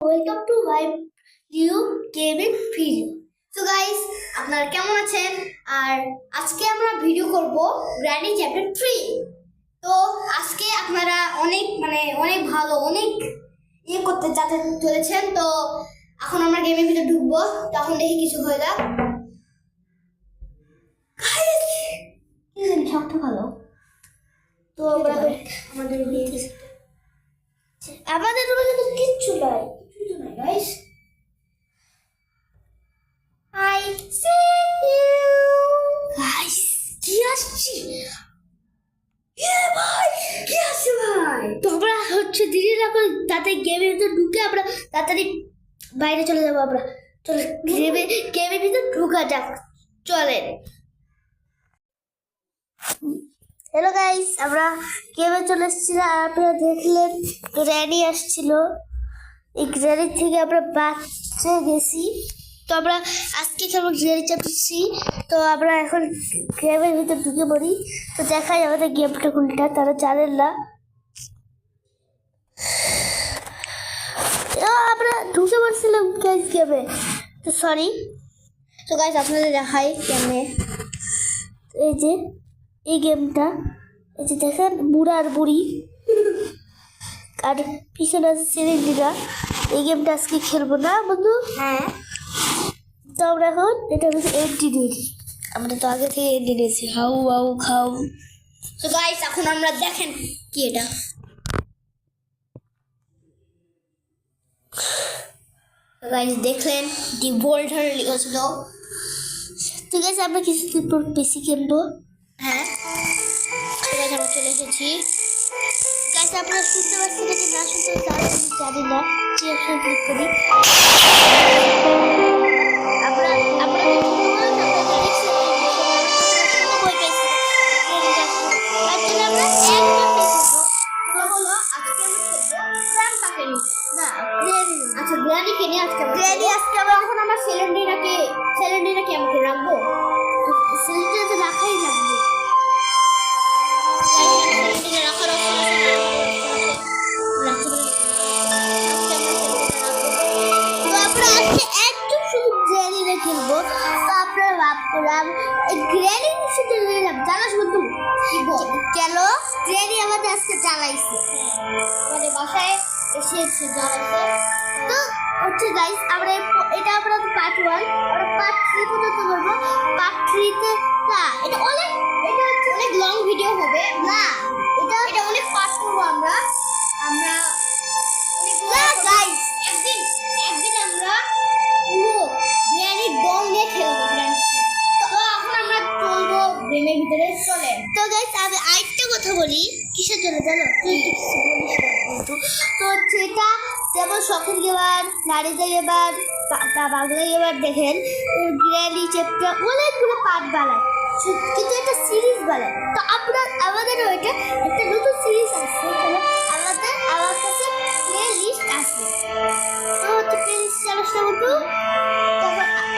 Welcome to my new gaming video. So guys, আপনারা কেমন আছেন? আর আজকে আমরা ভিডিও করব গ্র্যানি চ্যাপ্টার 3। তো আজকে আপনারা অনেক ভালো করতে যাতে চলেছেন। তো এখন আমরা গেমের ভিতরে ঢুকবো, তখন দেখি কিছু হয়ে যাক। সবটা ভালো। তো আমাদের রুমে কিন্তু কিচ্ছু নাই guys. I see you guys, কি আসছে? ভাই কি আসছে ভাই? তো আমরা হচ্ছে দেরি না করে তাতে গেমের ভিতরে ঢুকে আমরা তাড়াতাড়ি বাইরে চলে যাবো। আমরা চলে গেমের ভিতরে ঢুকা যাক, চলেন। হ্যালো গাইস, আমরা গেমে চলে এসেছিলাম। আপনারা দেখলেন গ্র্যানি আসছিল, এই গ্র্যানি থেকে আমরা বাঁচতে গেছি। তো আমরা আজকে খেলবো গ্র্যানি চ্যাপ্টার 3। তো আমরা এখন গেমের ভিতরে ঢুকে পড়ি। তো দেখাই আমাদের গেমটা কোনটা, তারা জানেন না। আমরা ঢুকে পড়ছিলাম গাইস গেমে, তো সরি। তো গাইস আপনাদের দেখাই কেমনে এই যে এই গেমটা, এই যে দেখেন বুড়া আর বুড়ি আর পিছনে আছে সিলিন্ডিরা। এই গেমটা আজকে খেলবো না বন্ধু। হ্যাঁ, তো আমরা এখন এটা হচ্ছে এন্ট্রি নিয়েছি। আমরা তো আগে থেকে এন্ট্রি নিয়েছি, হাউ হাউ খাও। তো গাইস এখন আমরা দেখেন কি এটা। গাইস দেখলেন দি বোল্ডার লিখেছিল। ঠিক আছে, আমরা কিছুদিন পর বেশি কিনবো। হ্যাঁ, ঠিক আছে, আমরা চলে এসেছি। গাইস আপনারা শুনতে পাচ্ছেন নাকি না শুনতে পাচ্ছেন জানি না। অপশন ক্লিক করি। আমরা আচ্ছা গ্র্যানিকে নিয়ে আজকে এখন আমরা সিলিন্ডারকে আমাকে রাখবো, সিলিন্ডারতে রাখাই লাগবে। খেলবো। তো আপনারা ভাব করলাম গ্র্যানি সাথে জ্বালাস বন্ধু কেন গ্র্যানি আমাদের আজকে জ্বালাইছে, আমাদের বাসায় এসেছে জ্বালাইছে। তো হচ্ছে গাইস আমরা এটা আমরা পার্ট 1, আমরা পার্ট 3 পর্যন্ত করবো। পার্ট 3 তে না, এটা হচ্ছে অনেক লং ভিডিও হবে না, এটা অনেক পার্ট করবো আমরা অনেক না গাইস। একদিন আমরা পুরো গ্র্যানি ডল নিয়ে খেলবো। তো এখন আমরা চলবো গেমের ভিতরে, চলেন। তো গাইস আমি আরেকটা কথা বলি, কিসের জন্য জানো? তুই একটু কিছু বলিস না বন্ধু। তো হচ্ছে এটা যেমন শখের গেবার, নারীদের গেবার, বাংলা গেবার দেখেন গ্র্যানি চ্যাপ্টার অনেকগুলো পার্ট বানায়, কিন্তু এটা সিরিজ বানায়। তো আমাদেরও এটা একটা নতুন সিরিজ আসছে, আমার কাছে প্লে লিস্ট আছে। তো হচ্ছে প্লে লিস্ট চালাসটা বন্ধু।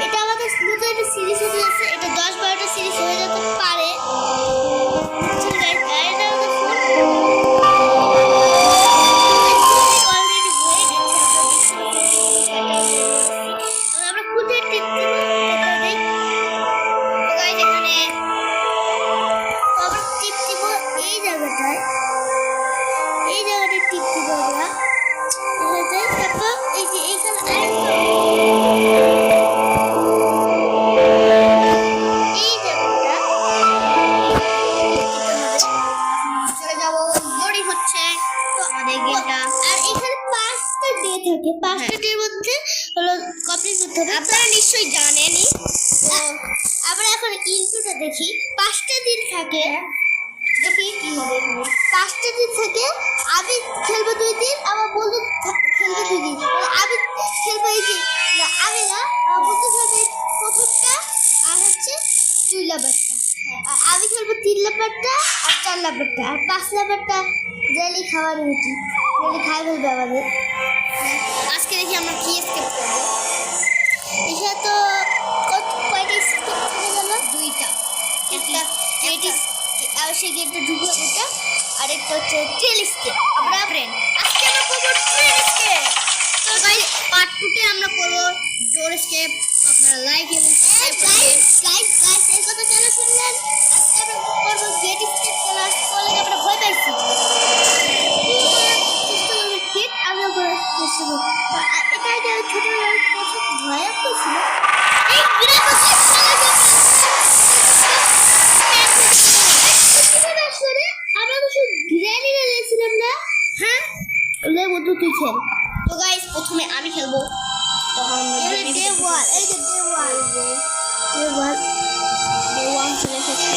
এটা আমাদের নতুন একটা সিরিজ হতে যাচ্ছে, এটা 10-12টা সিরিজ হয়ে যেতে পারে। পাঁচটার মধ্যে হলো কমপ্লিট করতে হবে, আপনারা নিশ্চয়ই জানেনই। আমরা এখন ইন্টুটা দেখি। 5টা দিন থাকে, দেখি কি হবে। 5টা দিন থেকে আমি খেলবো 2 দিন, আমার বন্ধু খেলবে 2 দিন। আমি খেলবো এই দিন আমি না, আমার বন্ধু খেলবে প্রথমটা আর হচ্ছে 2 নাম্বারটা, আর আমি খেলবো 3 নাম্বারটা আর 4 নাম্বারটা, আর 5 নাম্বারটা ডেলি খাওয়ানো উচিত, ডেলি খাই ফেলবে আমাদের। আজকে দেখি আমরা কি স্কেপ করবো। এটা তো কয়টা স্কেপ করে গেল? 2টা। একটা আর সেই গেটটা ঢুকলো এটা, আর একটা হচ্ছে ট্রেল স্কেপ। আমরা ফ্রেন্ড আজকে আমরা করবো ট্রেল স্কেপ। তো গাইস ডোর স্কেপ আপনারা লাইক এবং সাবস্ক্রাইব করবেন। গাইস এই কথা কেন শুনলেন? আজকে আমরা করব গেট স্কেপ ক্লাস করলে আমরা ভয় পাইছি। গেট আমরা করে চেষ্টা করব। এটা যে ছোটবেলায় প্রচুর ভয় করছিল। এই বিরাট আসলে আমরা তো শুধু গ্র্যানি লেছিলাম না। হ্যাঁ লে বন্ধু তুই খেল। তো গাইস প্রথমে আমি খেলবো। তখন এই যে দেওয়াল চলে এসেছে।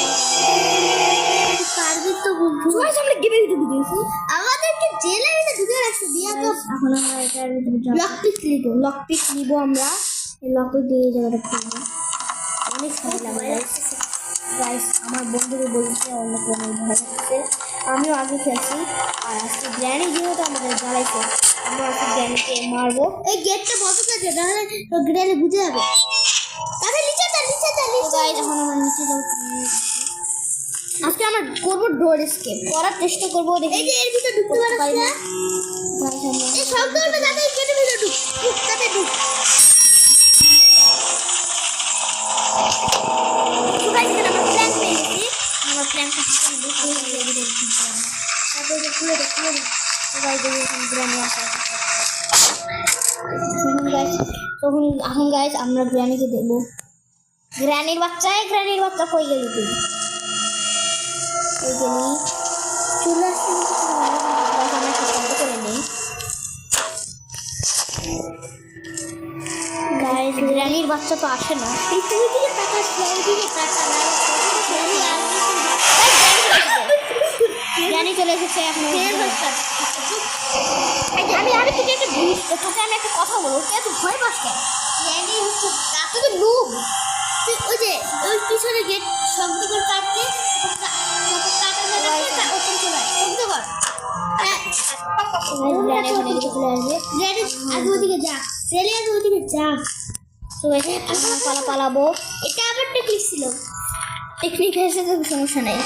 পারবি তো বন্ধু। গাইস আমরা গেমের ভিতরে ঢুকেছি। আমাদেরকে জেলের ভিতরে ঢুকে রাখছে দিয়া তো। এখন আমরা এটার ভিতরে যাব। লক পিক নিব আমরা। এই লক পিক দিয়ে জায়গাটা খুলবো। অনেক ভালো লাগে গাইস। আমার বন্ধুকে বলছে অন্য কোনো ভয় লাগছে। আমিও আগে খেলছি আর আজকে গ্র্যানি যেহেতু আমাদের জ্বালাইছে আমরা আজকে গ্র্যানিকে মারবো। এই গেটটা বন্ধ করে দে, নাহলে গ্র্যানি বুঝে যাবে। তাহলে নিচে গাইস এখন আমরা নিচে যাব। আজকে আমরা করব ডোর স্কেপ করার চেষ্টা করব। দেখি এই যে এর ভিতর ঢুকতে পারছ না গাইস। আমরা এই সব করবে যাতে গেটের ভিতর ঢুক তাতে ঢুক। তো গাইস এটা আমরা প্ল্যান পেয়েছি। আমরা প্ল্যানটা হাতে নিয়ে এই ভিতরে ঢুকতে হবে। তারপর যে খুলে দে তো গাইস দেখুন গ্র্যানি আসছে। এখন গাইস আমরা গ্র্যানিকে দেবো। গ্র্যানির বাচ্চা কই গেলি তুই? ওই গেলি চলে আসছি। আমরা একটা শব্দ করে নেই গাইস। গ্র্যানির বাচ্চা তো আসে না। পৃথিবী দিকে তাকাস, দিকে তাকা না। গ্র্যানি চলে এসেছে। এখন আমি তোকে একটা কথা বলবো। তুই ভয় পাস কেন? গ্র্যানি হচ্ছে তুই তো নুব। তুই ওই যে ওই পিছনে গেট শব্দ করে কাটতে পালাবো। এটা আবার টেকনিক ছিল। টেকনিক এসে তো সমস্যা নেই,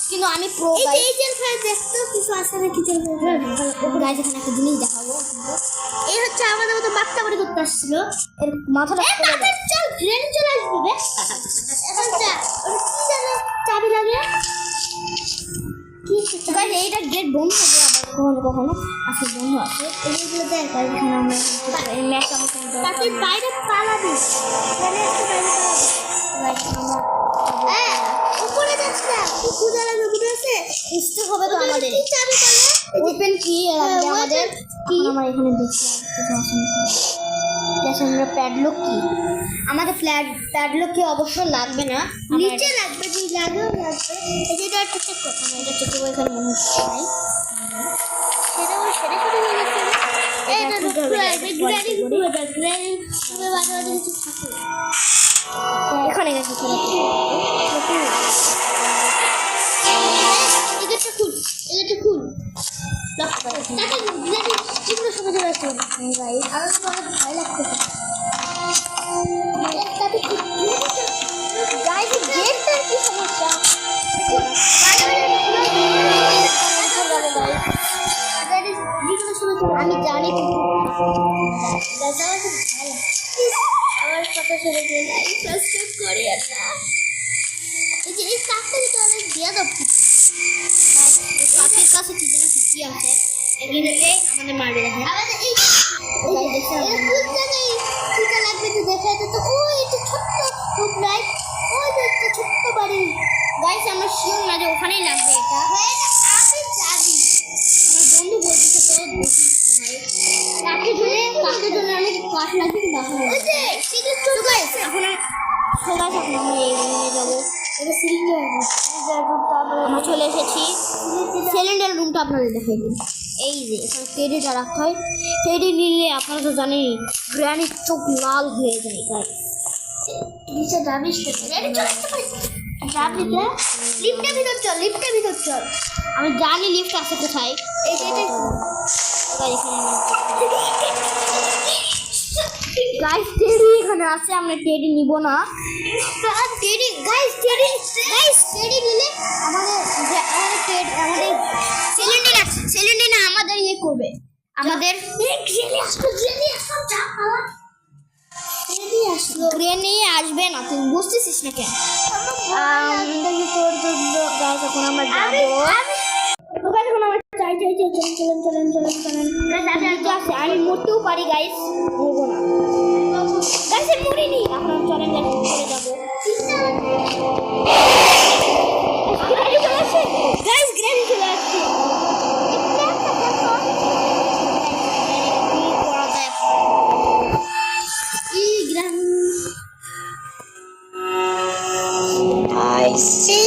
কিন্তু আমি প্রো। এই যে দেখতো কিছু আছে না কিছু গাইস। এখানে একটা জিনিস দেখাবো। এই হচ্ছে আমাদের মতো বাচ্চা বাড়ি করতে আসছিল। এর মাথাটা চল গ্রেন চলে আসবে বে। এখন যা ওটা কি জানো চাবি লাগে কি গাইস। এইটা গেট বন্ধ হবে আবার কখনো আসলে বন্ধ আছে। এইগুলো দেখ গাইস। এখানে আমরা এই ম্যাচটা মতো তাতে বাইরে পালাবি। তাহলে একটু বাইরে পালাবি গাইস। আমরা উপরে যাচ্ছ না তুই পূজা লাগবে বুঝতে আছে বুঝতে হবে তো আমাদের। কি চাবি তাহলে ওপেন কি লাগবে আমাদের? কি আমরা এখানে দেখছি কিছু আছে না। আমরা প্যাডলক কি আমাদের প্যাডলক কি অবশ্য লাগবে না, নিচে লাগবে। যদি লাগেও লাগবে। এই যেটা একটু চেক করতে হবে। এটা চেক করবো। এখানে মনে হচ্ছে নাই। সেটা শুরু হয়ে গেছে। এইটা ঢুকতে হবে। গ্র্যানি ঢুকবে যা। গ্র্যানি তুমি বাজারে কিছু থাকে এখানে গেছে। এটা খুল তাতে গ্র্যানি চিন্তা সমাজে আছে ভাই। আর আমার ভয় লাগতেছে তাতে গাইস। গেটটার কি সমস্যা? আমি জানি আমার কথা শুনে সাবস্ক্রাইব করি। এই যে এই কাজটা কিন্তু অনেক দিয়া দাও। কাকের কাছে কি যেন কি আছে এগুলোতে আমাদের মারবে। দেখেন আমাদের এই কোন জায়গায় টিকা লাগবে তো দেখা যেত। ও এটা ছোট্ট খুব রাইট। ওই যে একটা ছোট্ট বাড়ি গাইস। আমরা শিওর না যে ওখানেই লাগবে এটা। হ্যাঁ আমি জানি। আমার বন্ধু বলতেছে তো দেখি ভাই কাকে জন্য অনেক কাঠ লাগবে কি দেখা ওই যে সিরিজ তো গাইস। এখন সবাই আমরা এই রুমে যাব। এটা সিলিন্ডার রুমটা আমরা চলে এসেছি। সিলিন্ডার রুমটা আপনাদের দেখাই দিই। এই যে এখানে টেডিটা রাখতে হয়। টেডি নিলে আপনারা তো জানেন গ্র্যানির চোখ লাল হয়ে যায় গাইস। নিচে যাবিস তো রেডি চলে আসতে পারিস। যাবি কে? লিফটের ভিতর চল। আমি জানি লিফট আছে কোথায়। এই যে গাইস টেডি এখানে আছে। আমরা টেডি নিব না। টেডি নিলে আমাদের সিলিন্ডার না আমাদের ইয়ে করবে। আমাদের আসবে না, তুই বুঝতেছিস না কেন? তোর জন্য গাছ এখন আমরা যাবো। এখন আমার চাই চলেন। আমি মরতেও পারি গাইস, মরবো না গাইস, মরিনি। এখন চলেন চলে যাবো। গাইস গ্র্যান্ড চলে আসছে। I see.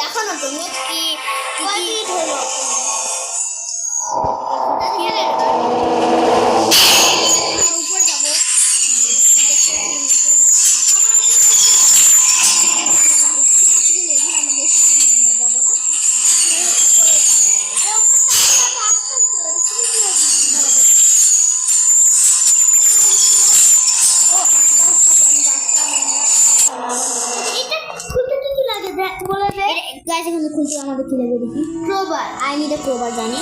দেখানোর জন্য কি হলো উপর যাবো। গাইস এখানে খুলতে আমাদের কি লাগবে দেখি। Crowbar, I need a crowbar জানি।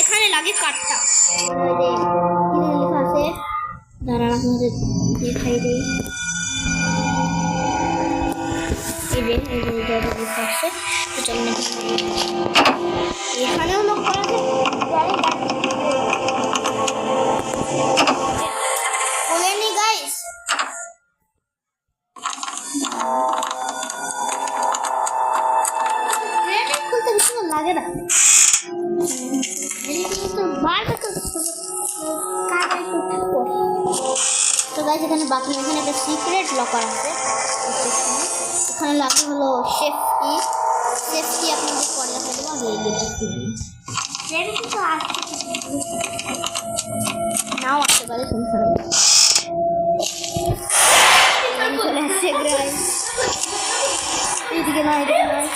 এখানে লাগে কাঠটা, লেখা আছে, দাঁড়ান আপনাদের দেখাই দিই। লেখা আছে, এখানেও লোক করা আছে। বলেনি গাইস, খুলতে বেশি লাগে না। তো গাইস এখানে বাকি এখানে একটা সিক্রেট লকার আছে। এখানে লাগে হলো সেফটি আপনাদের পরে দেখা দেবো। আগে নাও আসতে পারে, সমস্যা নেই। চলে আসছে গাইস, এইদিকে নয়, এদিকে নয়।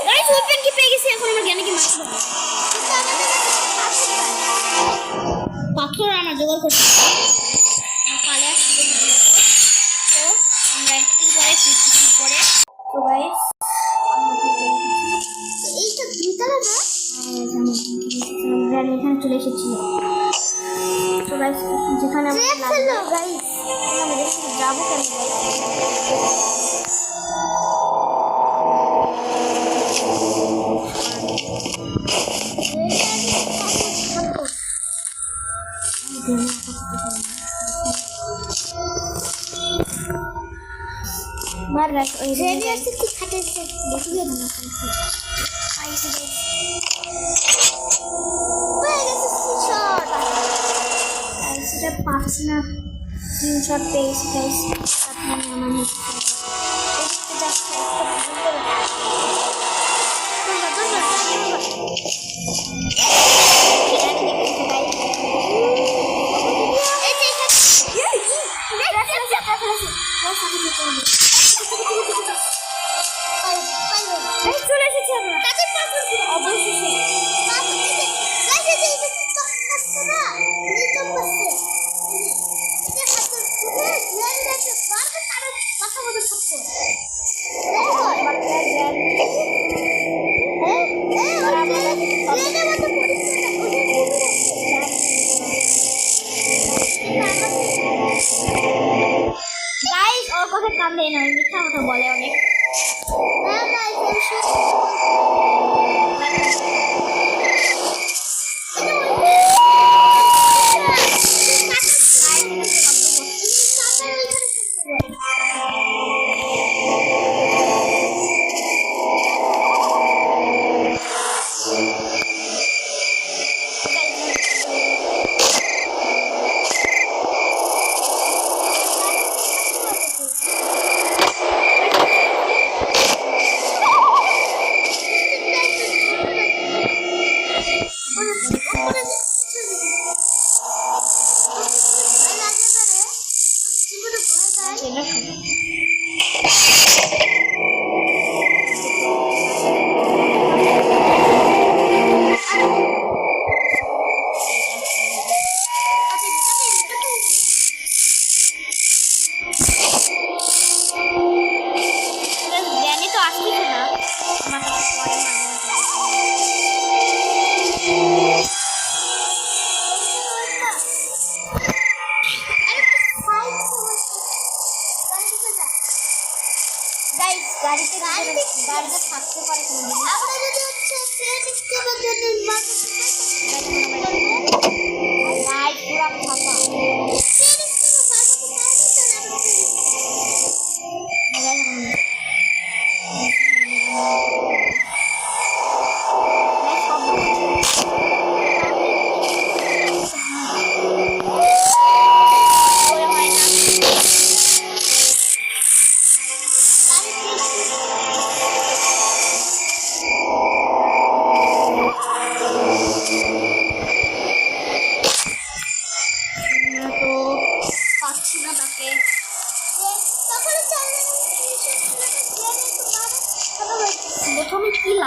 গাইস ওপেন কি পেয়ে গেছি। এখন আমরা জ্ঞানে কি মাছ পাথর আমরা জোগাড় করতে কালে আসবে। তো আমরা একটু পরে তো গাইস এইটা দুইতলা না, আমরা এখানে চলে এসেছি। তো গাইস যেখানে আমরা গাইস আমরা যাবো কেন मार रहा है रेडी ऐसे कुछ खाते से देखिए ना आई से पहले से स्क्रीनशॉट ऐसे पास ना स्क्रीनशॉट पे इस गाइस अपने नाम में इसको जस्ट চলে এসেছি আমরা তাদের পাথর অবশেষে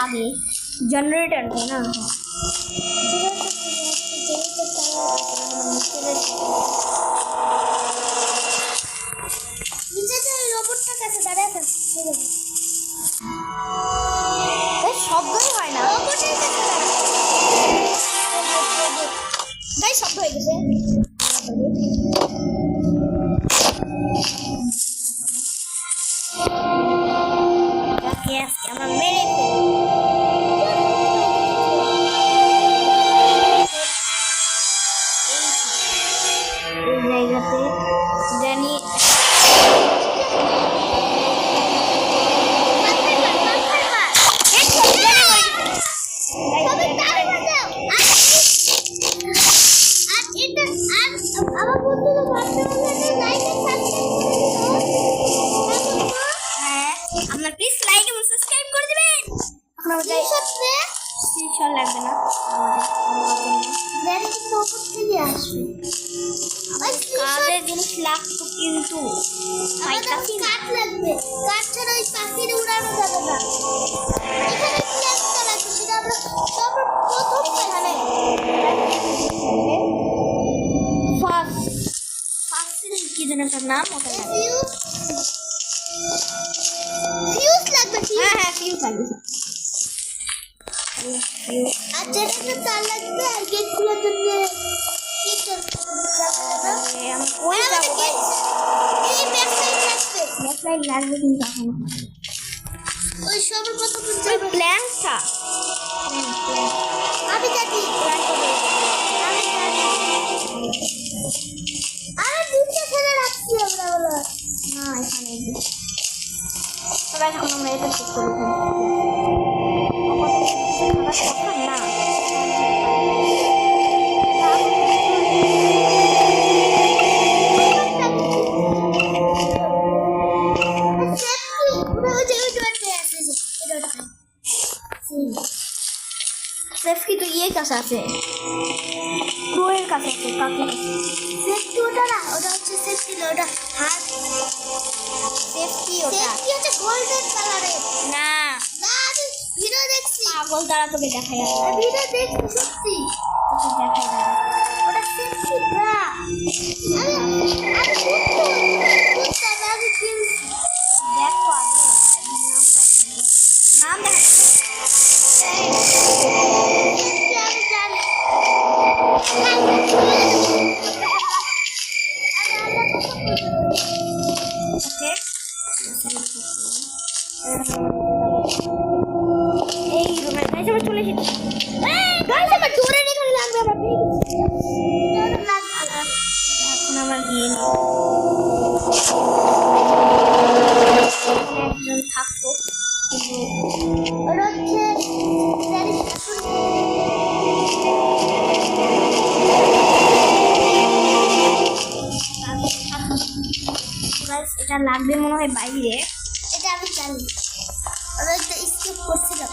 লাগে জেনারেটর তাই না নিচে যে রোবটটার কাছে দাঁড়িয়ে আছে শব্দই হয় না রোবটের কাছে গাই শব্দ হয়ে গেছে আমরা মেরে জায়গাতে জানি আপনার প্লিজ লাইক এবং সাবস্ক্রাইব করে দিবেন এখন আমরা যাই স্ক্রিনশট লাগবে না আমাদের উপর থেকে আসবে কাজের জিনিস লাগতো কিন্তু কাঠ লাগবে কাঠ ছাড়া ওই পাখির উড়ানো যাবে না এখানে প্ল্যানটা রাখছি সেটা আমরা সর্বপ্রথম এখানে ফার্স্ট কি যেন একটা নাম ওটা ফিউজ লাগবে হ্যাঁ হ্যাঁ ফিউজ লাগবে আর যেটা তার লাগবে আর গেট খোলার জন্য কি করতে ওই যাবো এই ব্যাকলাইট লাগবে কিন্তু এখন ওই সর্বপ্রথম যাবে প্ল্যানটা আমি জানি আমি জানি আরে নিচে ফেলে রাখছি আমরা বলো না এখানে সবাই এখন আমরা এটা চেক করব না সেফটি তো ইয়ে কাছে আছে প্রোয়ের কাছে আছে কাকে সেফটি ওটা না ওটা হচ্ছে সেফটি না ওটা হাত সেফটি ওটা সেফটি হচ্ছে গোল্ডেন কালারের না না আমি ভিডিও দেখছি পাগল তারা তোকে দেখাই আর ভিডিও দেখছি সত্যি তোকে দেখাই না ওটা সেফটি না আমি বুঝতে আমি কিনছি দেখো আমি নাম দেখা এই রুমে গাইস আমরা চলে এসেছি গাইস আমরা দূরে নিয়ে করে লাগবে আমরা পেয়ে গেছি এখন আমরা গিয়ে একজন থাকতো কিন্তু ওরা হচ্ছে এটা লাগবে মনে হয় বাইরে এটা আমি জানি ওরা একটা স্কিপ করছিলাম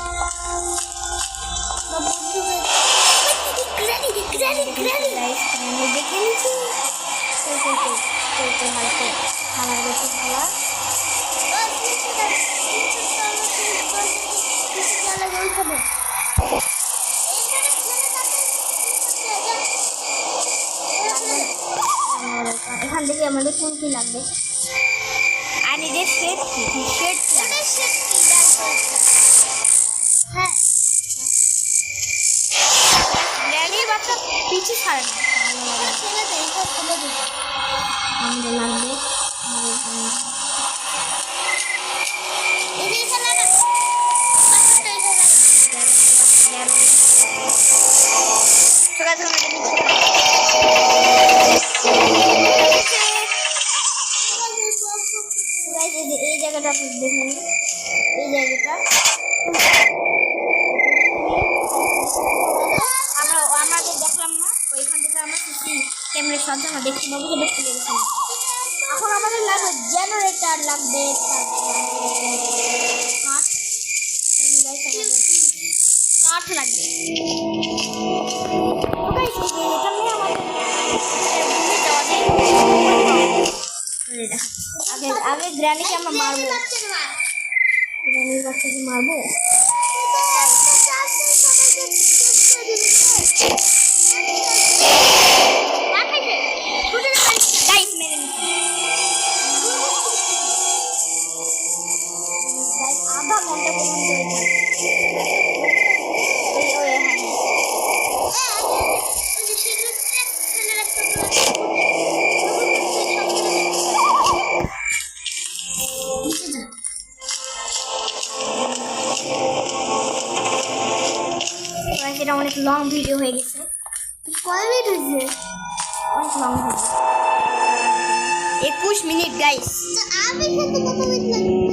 দেখে নিচ্ছি খাবার বেশি খাওয়া এখান থেকে আমাদের কোন কি লাগবে আর এদের সেট হ্যাঁ জ্ঞানী বাচ্চা পিছু ছাড়ে না আমাদের লাগবে এই জায়গাটা আপনি দেখে নিন এই জায়গাটা আমাদের দেখলাম না ওইখান থেকে আমরা সিসি ক্যামেরার সাহায্যে আমরা দেখতে পাবো সেটা খুলে গেছি এখন আমাদের লাগবে জেনারেটর লাগবে কাঠ লাগবে আগে আগে গ্র্যানিকে আমরা মারবো গ্র্যানির বাচ্চাকে মারবো গাইস মেরে নিচ্ছি গাইস আধা ঘন্টা পর্যন্ত এটা অনেক লং ভিডিও হয়ে গেছে কয় মিনিট হয়েছে অনেক লং ভিডিও 21 মিনিট গাইস আমি খেতে কত মিনিট লাগবে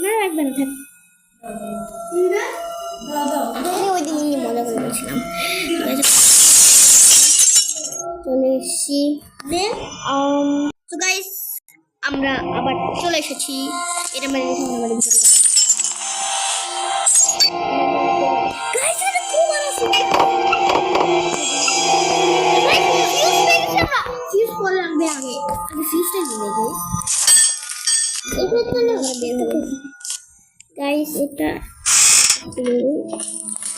না রাখবেন থাক ওই দিন এমনি মজা করে বলছিলাম চলে এসেছি তো গাইস আমরা আবার চলে এসেছি এটা মানে আমাদের ভিতরে গাইস এটা খুব ভালো আছে ফিউজ করে রাখবে আগে ফিউজটা নিয়ে গাইস এটা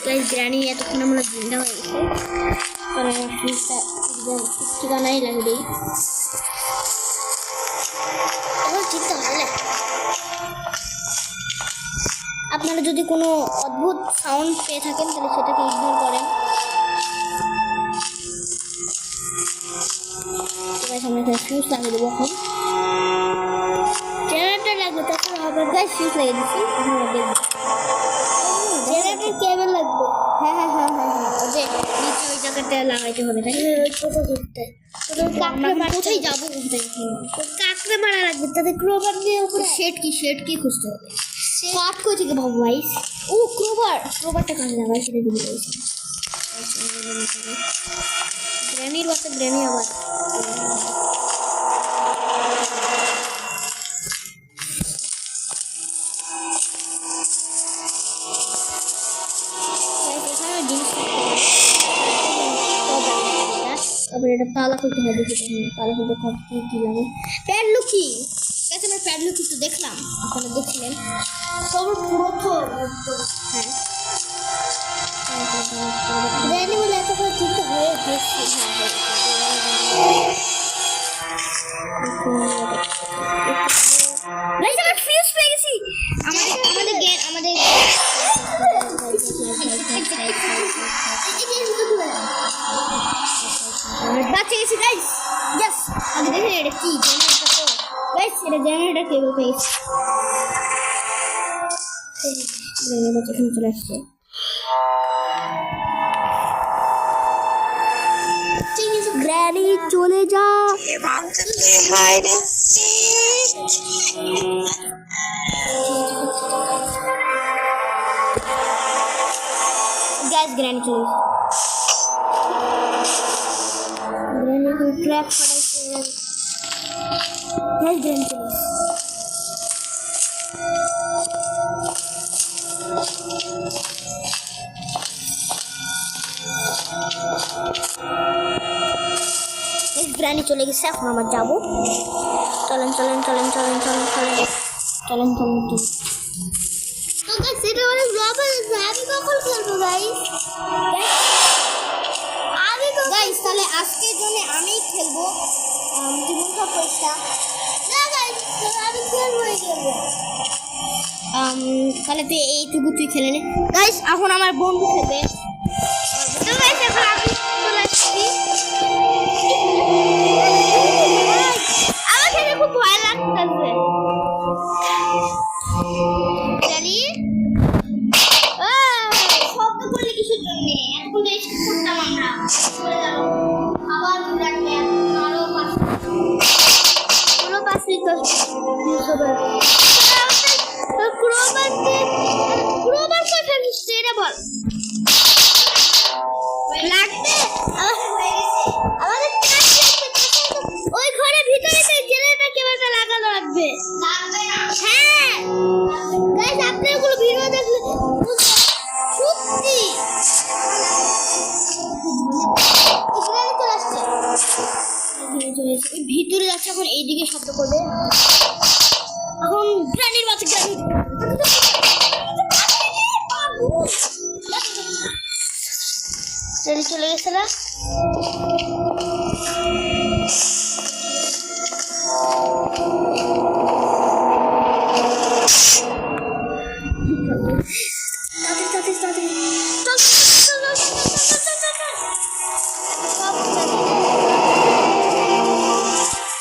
গাইস গ্রানি এতক্ষণ আমরা জিন্দা হয়ে গেছে কারণ ফিউজটা একদম ঠিকানাই লাগবে আপনারা যদি কোনো অদ্ভুত সাউন্ড পেয়ে থাকেন তাহলে সেটাকে ইগনোর করেন আমরা এখানে ফিউজ লাগিয়ে দেবো এখন জেনারেটর লাগবে তাছাড়া হবে গাইস ফিউজ লাগিয়ে দিচ্ছি জেনারেটর কেবল লাগবে হ্যাঁ ওই যে নিচে ওই জায়গাটা লাগাইতে হবে তাই কোথায় যাবো কাঁকড়ে মারা লাগবে তাতে ক্রোবার দিয়ে উপরে শেড কি খুঁজতে হবে কাঠ কই থেকে ভাবো গাইস ও ক্রোবারটা কাজে লাগাই সেটা দিয়ে দিয়েছি গ্র্যানির বাচ্চা গ্র্যানি আবার তারপরে এটা তালা খুলতে হবে তালা খুলতে কি লাগে প্যাডলুকি গেছে আমরা প্যাডলুকি তো দেখলাম আপনারা দেখছিলেন সব প্রথম হ্যাঁ গ্র্যানি বলে এত করে চিন্তা হয়ে গেছে গাইস আমরা ফিউজ পেয়ে গেছি আমাদের বাঁচে গেছি গাইস ইয়েস আগে দেখেন এটা কি জেনারেটর তো গাইস এটা জেনারেটর কেবল পেয়েছি জেনারেটর এখানে চলে আসছে গ্র্যানি চলে যা গাইস গ্র্যানি চলে গ্র্যানি को ट्रैप पड़ाइছে गाइस ग्र्যানি चले গ্র্যানি চলে গেছে এখন আমরা যাব চলেন তো গাইস এটা অনেক গ্লোবাল আমি কখন খেলবো গাইস গাইস তাহলে আজকের জন্য আমিই খেলবো জীবন সব পয়সা না গাইস আমি খেলবো তাহলে তুই এইটুকু তুই খেলে নে গাইস এখন আমার বন্ধু খেলবে তো গাইস এখন আমি চলে আসছি আমার খেলে খুব ভয় লাগতেছে চলি শব্দ করলে কিছুর জন্য এখন রেস্ট করতাম আমরা চলে গেল আবার রাখবে আরো 5 মিনিট ক্রোবার কে ফেলিস এটা বল লাগবে আমাদের ওই ঘরের ভিতরে তো জেনারেটর কেবলটা লাগানো লাগবে হ্যাঁ গাইস আপনি ওগুলো ভিডিও দেখলে সত্যি এখানে চলে আসছে গেছে, ওই ভিতরে যাচ্ছে, এখন এইদিকে শব্দ করবে। এখন প্রাণীর বাচ্চা চলে গেছে না?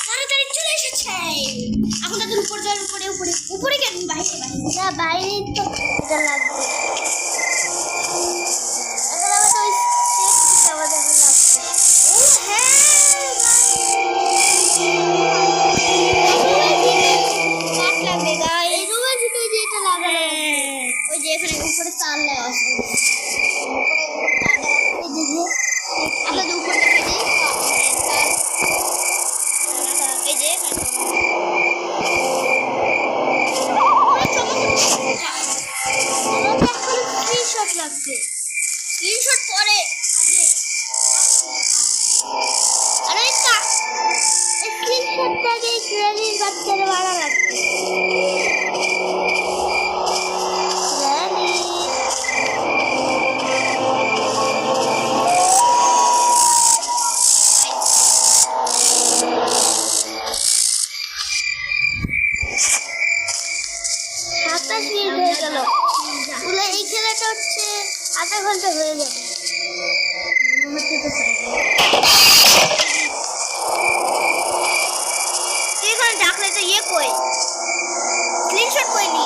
তাড়াতাড়ি চলে এসেছে। এখন তাদের উপরে যাওয়ার উপরে উপরে উপরে কেন বাইরে বাইরে না বাইরে তো এটা লাগবে। এখন আমাদের ওই সেফটি আমাদের এখন লাগবে। ও হ্যাঁ কাট লাগবে গাই এই রুমের ভিতরে যে এটা লাগানো ওই যে এখানে উপরে তার লাগা আছে উপরে তার লাগা করে দিয়ে আমাদের উপরে দেখে দিই তার এই যে স্ক্রিনশট লাগবে স্ক্রিনশট পরে আগে আরে এটা স্ক্রিনশটটাকে ক্রেডিট বাচ্চারে মারা লাগবে হয়ে গেল এই খেলাটা হচ্ছে আধা ঘন্টা হয়ে যাবে ডাকলে তো ইয়ে কই স্ক্রিনশট কই নি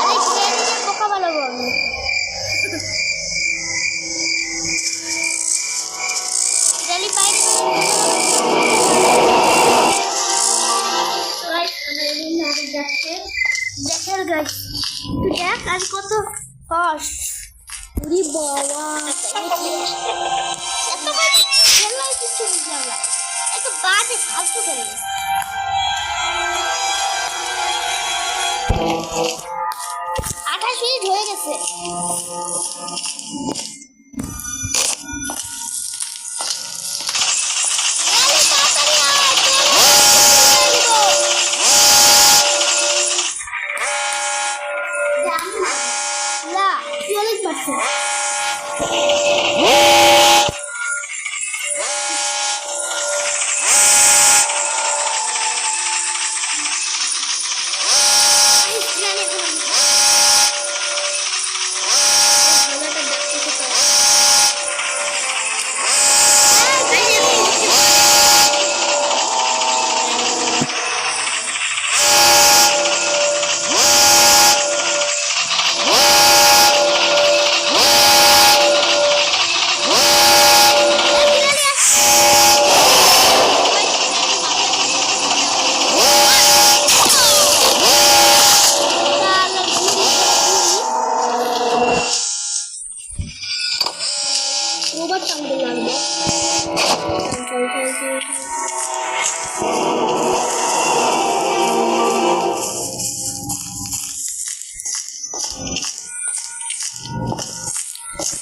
আরে ক্রেডিটের বোকা ভালো বলবো জানি বাইরে যাচ্ছে দেখেন গাইস তুই দেখ আজ কত ফাস্ট উরি বাবা এত বাজে খেলা কিছু বুঝলাম না এত বাজে ফালতু করে 28 মিনিট হয়ে গেছে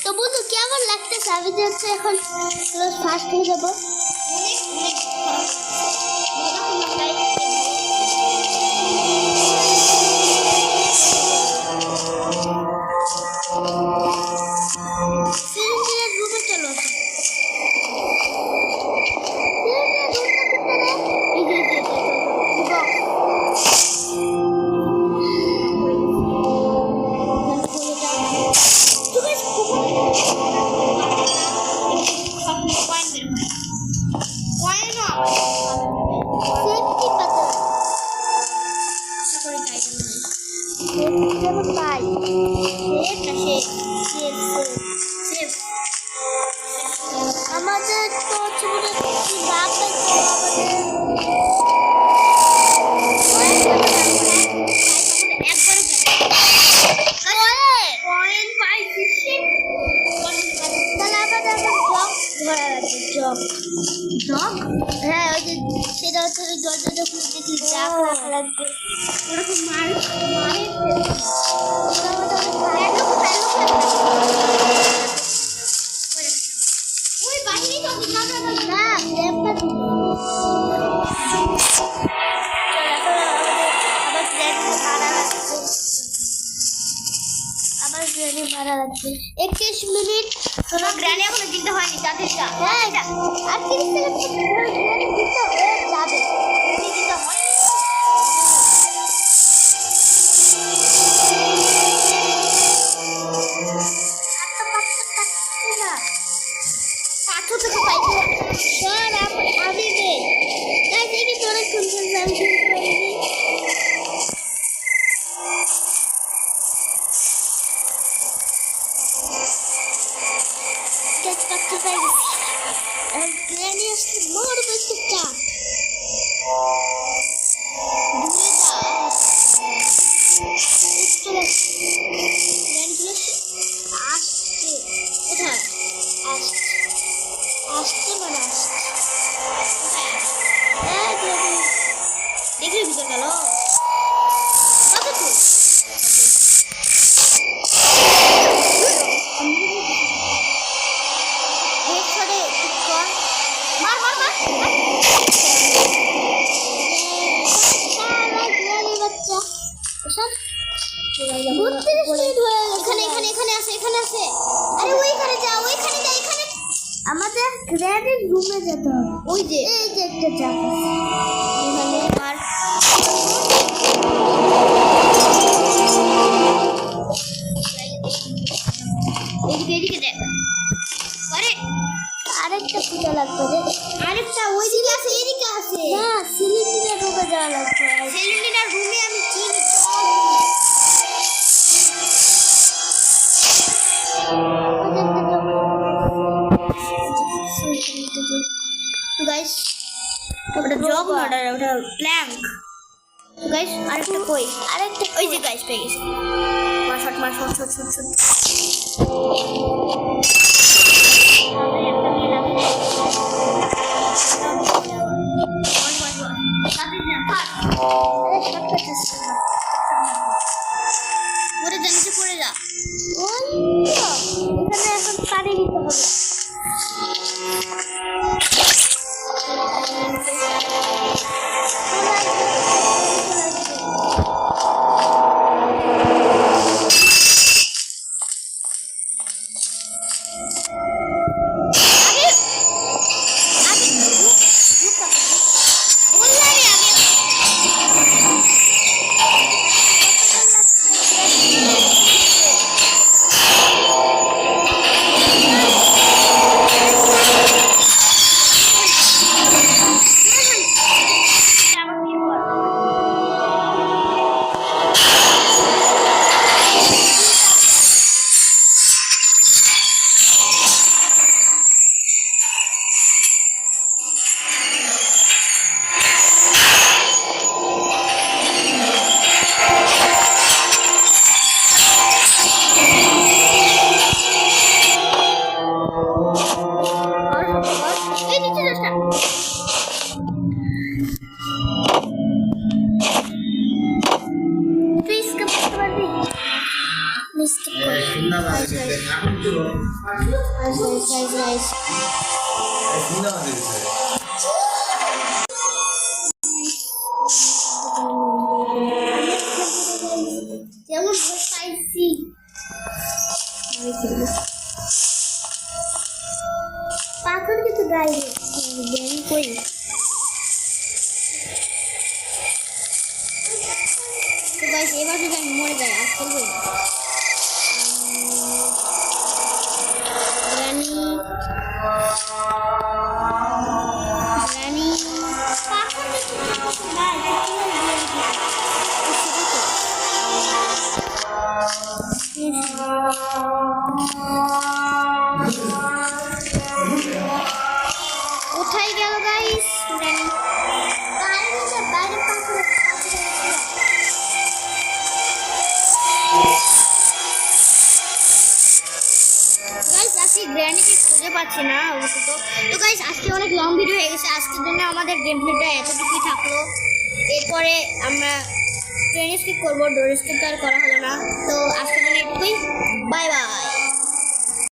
তো বন্ধু কেমন লাগতেছে আমি যে হচ্ছে এখন ফার্স্ট হয়ে যাবো রুমে চলো আমাদের তো হ্যাঁ ওই যে সেটা হচ্ছে দরজা যখন দেখি ডাক রাখা লাগবে ওরকম মারে ওই বাহিনী তো না গ্র্যানি মারা লাগবে 21 মিনিট শোনো গ্র্যানি এখনো জিতে হয়নি তাদেরটা হ্যাঁ আর 30 সেকেন্ড গ্র্যানি জিতে হয়ে যাবে গ্র্যানি জিতে হয়নি পাথর থেকে পাইছি সর আমি রে গাইস এই কি তোরা কোন কোন নাম শুনতে পারিনি গাইস পাথর পাইছি আর গ্র্যানি আসছে মোর বেশি চাপ দূরে যা চলে গ্র্যানি চলে আসছে কোথায় আসছে আসছে মানে আসছে দেখলি ভিতর গেল কত তো মার মার মার বাচ্চা এখানে আছে আরে ওইখানে যা এখানে আমাদের গ্র্যান্ডের রুমে যেতে হবে ওই যে এই যে একটা চাপ আছে এখানে আর এদিকে দেখ আরে আরেকটা পূজা লাগবে রে আরেকটা ওই দিকে আছে এদিকে আছে না সিলিন্ডার রুমে যাওয়া লাগবে সিলিন্ডার রুমে আমি চিনি তো গাইস ওটা জব না ওটা প্ল্যাঙ্ক তো গাইস আরেকটা ওই যে গাইস পেয়ে গেছে মার শট ওটা জানিতে পড়ে যা ওই এখানে এখন পানি দিতে হবে যেমন পাইছি পাথর কিন্তু গায়ে ব্যাং কই তো গাইস এবার যদি আমি মরে যাই আর খেলবো রানী পাথর কোথায় গেল গাইস বাইরে গাইস আজকে গ্র্যানিকে খুঁজে পাচ্ছি না তো গাইস আজকে অনেক লং ভিডিও হয়ে গেছে আজকের জন্য আমাদের গেম প্লেটা এতটুকুই থাকলো এরপরে আমরা ট্রেন স্কিপ করবো ডোর স্কিপ তো আর করা হলো না তো আজকের জন্য এটুকুই বাই বাই